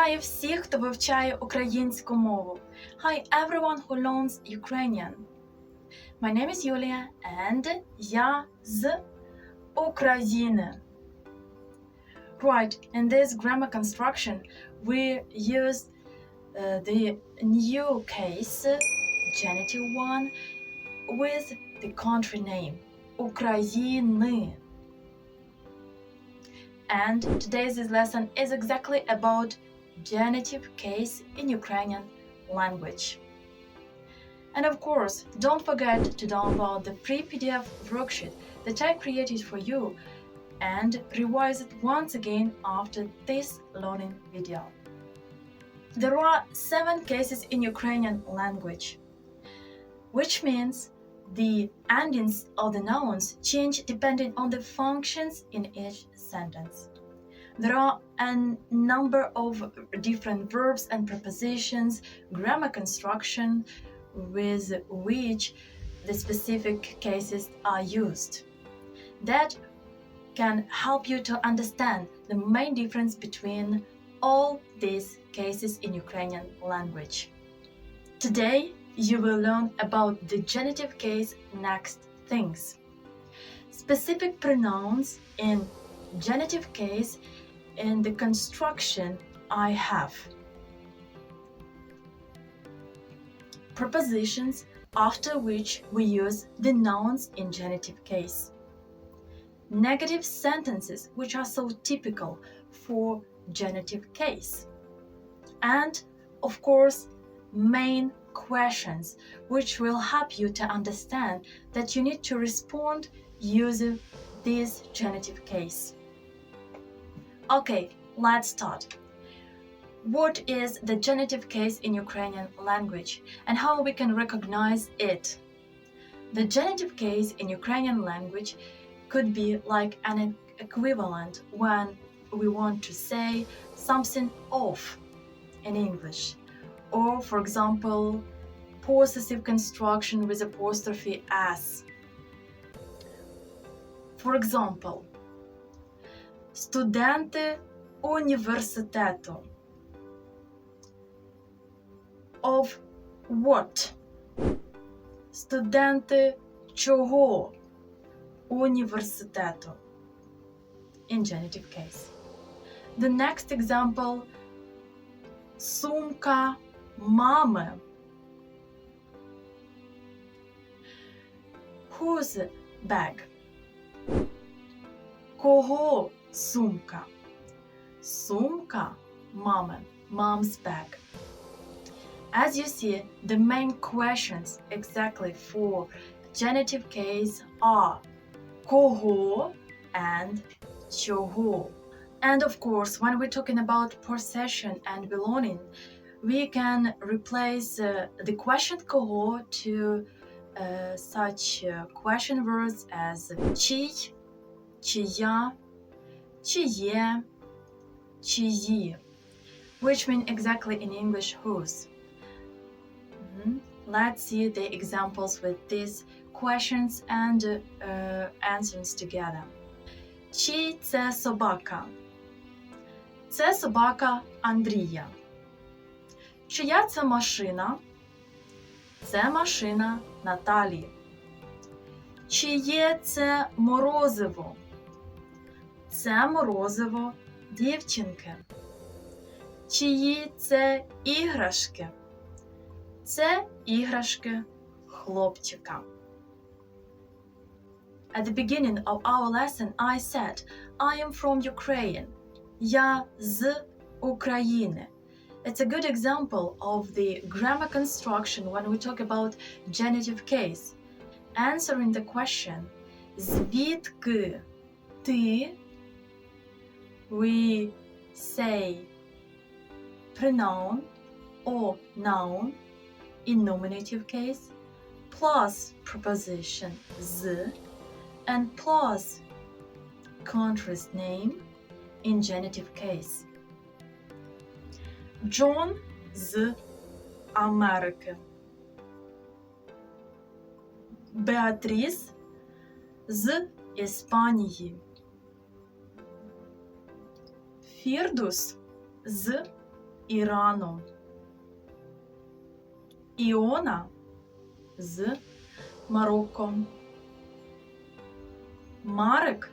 Вітаю всіх, хто вивчає українську мову. Hi everyone who learns Ukrainian. My name is Yulia and я з України. Right, in this grammar construction we use the new case, genitive one, with the country name, України. And today's lesson is exactly about genitive case in Ukrainian language. And of course, don't forget to download the free PDF worksheet that I created for you and revise it once again after this learning video. There are 7 cases in Ukrainian language, which means the endings of the nouns change depending on the functions in each sentence. There are a number of different verbs and prepositions, grammar construction with which the specific cases are used. That can help you to understand the main difference between all these cases in Ukrainian language. Today, you will learn about the genitive case next things. Specific pronouns in genitive case and the construction I have. Prepositions after which we use the nouns in genitive case. Negative sentences which are so typical for genitive case. And, of course, main questions which will help you to understand that you need to respond using this genitive case. Okay, let's start. What is the genitive case in Ukrainian language and how we can recognize it? The genitive case in Ukrainian language could be like an equivalent when we want to say something off in English. Or, for example, possessive construction with apostrophe s. For example, студенти університету. Of what? Студенти чого? Університету. In genitive case. The next example, сумка мами. Whose bag? Кого сумка? Сумка мами. Mom's bag. As you see, the main questions exactly for genitive case are кого and чого. And of course, when we're talking about possession and belonging, we can replace the question кого to such question words as чий, чия, чиє, чиї, which mean exactly in English whose. Let's see the examples with these questions and answers together. Чий це собака? Це собака Андрія. Чия це машина? Це машина Наталі. Чиє це морозиво? Це морозиво дівчинки. Чиї це іграшки? Це іграшки хлопчика. At the beginning of our lesson, I said, I am from Ukraine. Я з України. It's a good example of the grammar construction when we talk about genitive case. Answering the question, звідки ти? We say pronoun or noun in nominative case plus preposition з and plus country's name in genitive case. John з Америки. Беатріс з Іспанії. Фірдус з Ірану. Іона з Марокко. Марек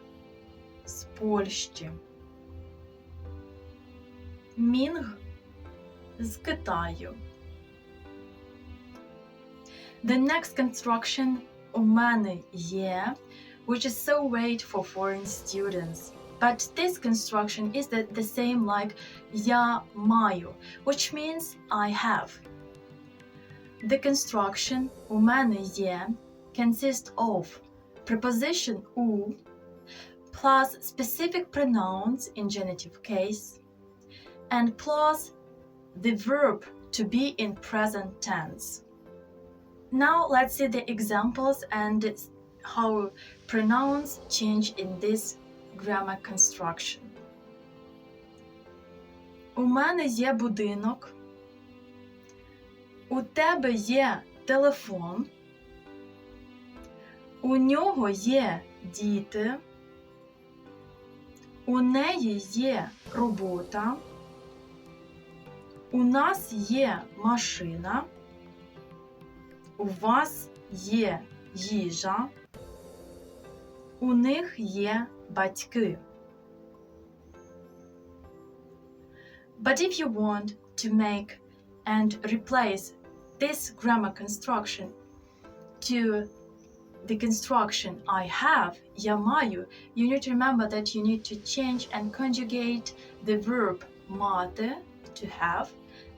з Польщі. Мінг з Китаю. The next construction у мене є, which is so great for foreign students. But this construction is the same like я маю, which means I have. The construction у мене є consists of preposition у plus specific pronouns in genitive case and plus the verb to be in present tense. Now let's see the examples and how pronouns change in this grammar construction. У мене є будинок. У тебе є телефон. У нього є діти. У неї є робота. У нас є машина. У вас є їжа. У них є батьки. But if you want to make and replace this grammar construction to the construction I have, я маю, you need to remember that you need to change and conjugate the verb мати, to have,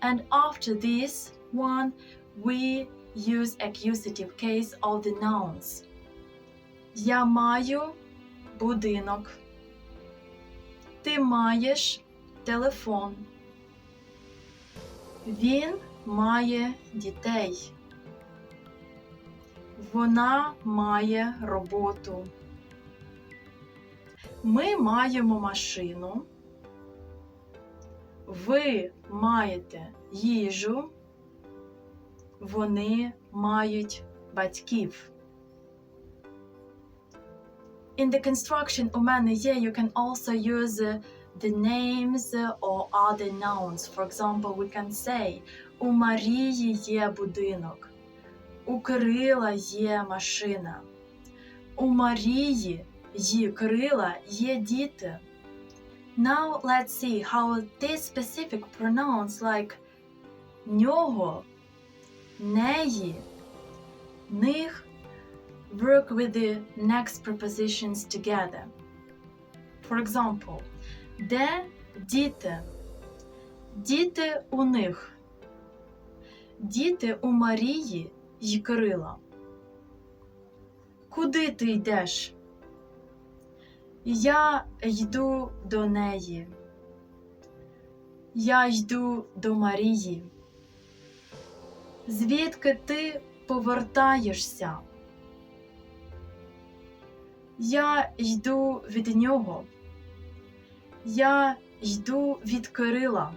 and after this one we use accusative case of the nouns. Я маю будинок. Ти маєш телефон. Він має дітей. Вона має роботу. Ми маємо машину. Ви маєте їжу. Вони мають батьків. In the construction у мене є, you can also use the names or other nouns. For example, we can say у Марії є будинок. У Кирила є машина. У Марії й Кирила є діти. Now let's see how these specific pronouns like нього, неї, них work with the next prepositions together. For example, де діти? Діти у них. Діти у Марії й Кирила. Куди ти йдеш? Я йду до неї. Я йду до Марії. Звідки ти повертаєшся? Я йду від нього. Я йду від Кирила.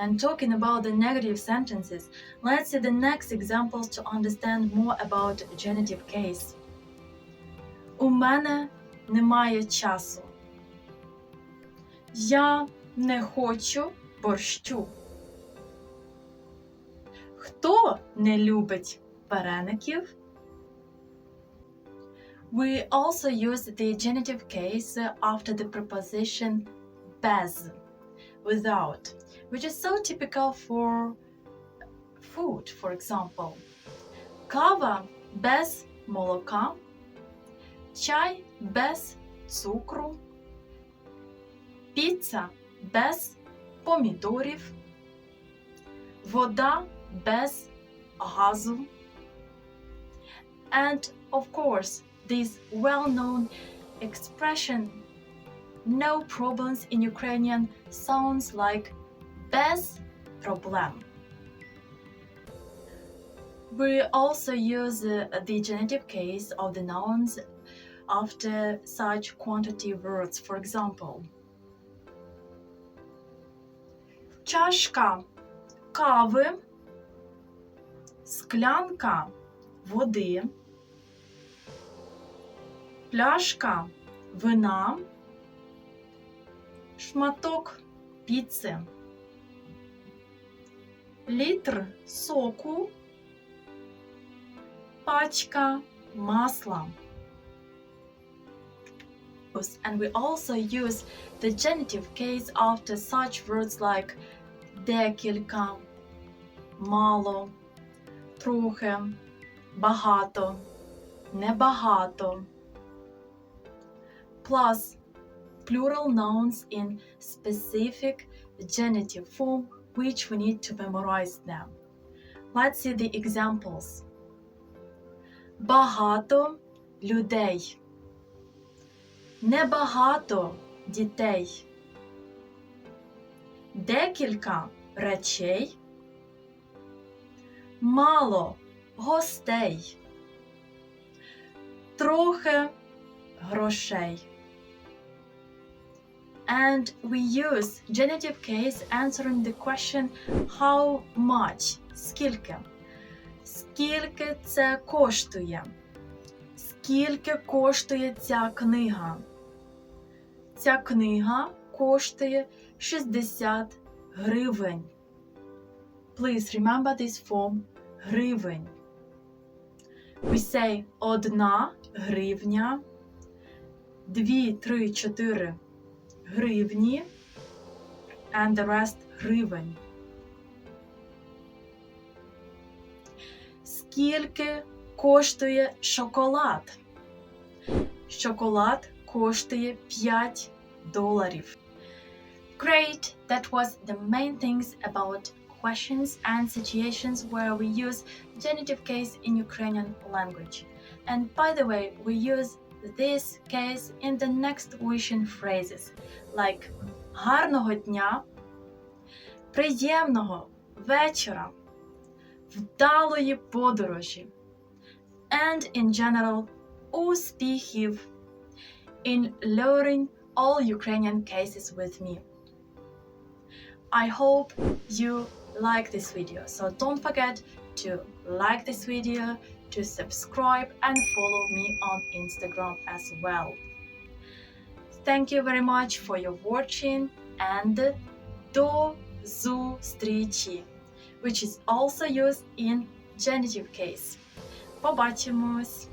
And talking about the negative sentences, let's see the next examples to understand more about genitive case. У мене немає часу. Я не хочу борщу. Хто не любить вареників? We also use the genitive case after the preposition без, without, which is so typical for food, for example. Кава без молока, чай без цукру, піца без помідорів, вода без газу. And of course, this well-known expression no problems in Ukrainian sounds like без проблем. We also use the genitive case of the nouns after such quantity words. For example, чашка кави, склянка води, пляшка вина, шматок піци, літр соку, пачка масла. And we also use the genitive case after such words like декілька, мало, трохи, багато, небагато. Plus plural nouns in specific genitive form, which we need to memorize them. Let's see the examples. Багато людей. Небагато дітей. Декілька речей. Мало гостей. Трохи грошей. And we use genitive case answering the question how much, скільки. Скільки це коштує? Скільки коштує ця книга? Ця книга коштує 60 гривень. Please remember this form гривень. We say 1 гривня, 2, 3, 4 гривні, and the rest гривень. Скільки коштує шоколад? Шоколад коштує $5. Great! That was the main things about questions and situations where we use genitive case in Ukrainian language. And by the way, we use this case in the next wishing phrases like гарного дня, приємного вечора, вдалої подорожі, and in general, успіхів in learning all Ukrainian cases with me. I hope you like this video, so don't forget to like this video, to subscribe and follow me on Instagram as well. Thank you very much for your watching, and до зустрічі, which is also used in genitive case. Побачимось!